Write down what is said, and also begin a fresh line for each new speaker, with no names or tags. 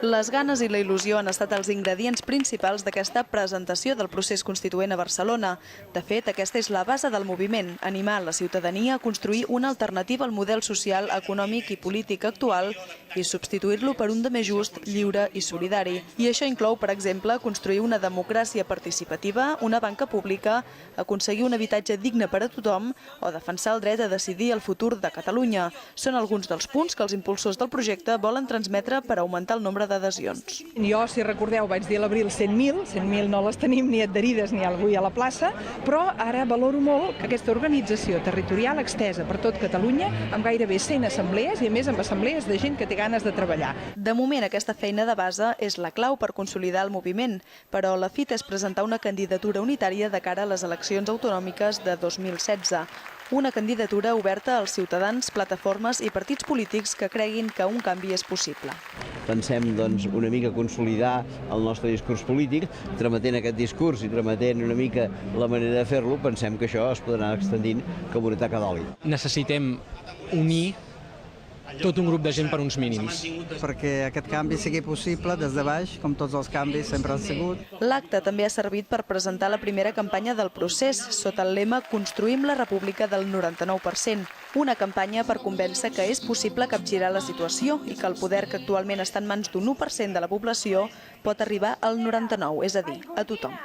Les ganes i la il·lusió han estat els ingredients principals d'aquesta presentació del procés constituent a Barcelona. De fet, aquesta és la base del moviment, animar la ciutadania a construir una alternativa al model social, econòmic i polític actual i substituir-lo per un de més just, lliure i solidari. I això inclou, per exemple, construir una democràcia participativa, una banca pública, aconseguir un habitatge digne per a tothom o defensar el dret a decidir el futur de Catalunya. Són alguns dels punts que els impulsors del projecte volen transmetre per augmentar el nombre d'adhesions.
Jo, si recordeu, vaig dir a l'abril 100.000 no les tenim ni adherides ni avui a la plaça, però ara valoro molt que aquesta organització territorial extesa per tot Catalunya, amb gairebé 100 assemblees i a més amb assemblees de gent que té ganes de treballar.
De moment, aquesta feina de base és la clau per consolidar el moviment, però la fita és presentar una candidatura unitària de cara a les eleccions autonòmiques de 2016. Una candidatura oberta als ciutadans, plataformes i partits polítics que creguin que un canvi és possible.
Pensem doncs, una mica consolidar el nostre discurs polític, trametent aquest discurs i trametent una mica la manera de fer-lo, pensem que això es podrà anar extendint com una taca d'oli.
Necessitem unir tot un grup de gent per uns mínims.
Perquè aquest canvi sigui possible des de baix, com tots els canvis sempre han sigut.
L'acte també ha servit per presentar la primera campanya del procés, sota el lema Construïm la República del 99%. Una campanya per convèncer que és possible capgirar la situació i que el poder que actualment està en mans d'un 1% de la població pot arribar al 99%, és a dir, a tothom.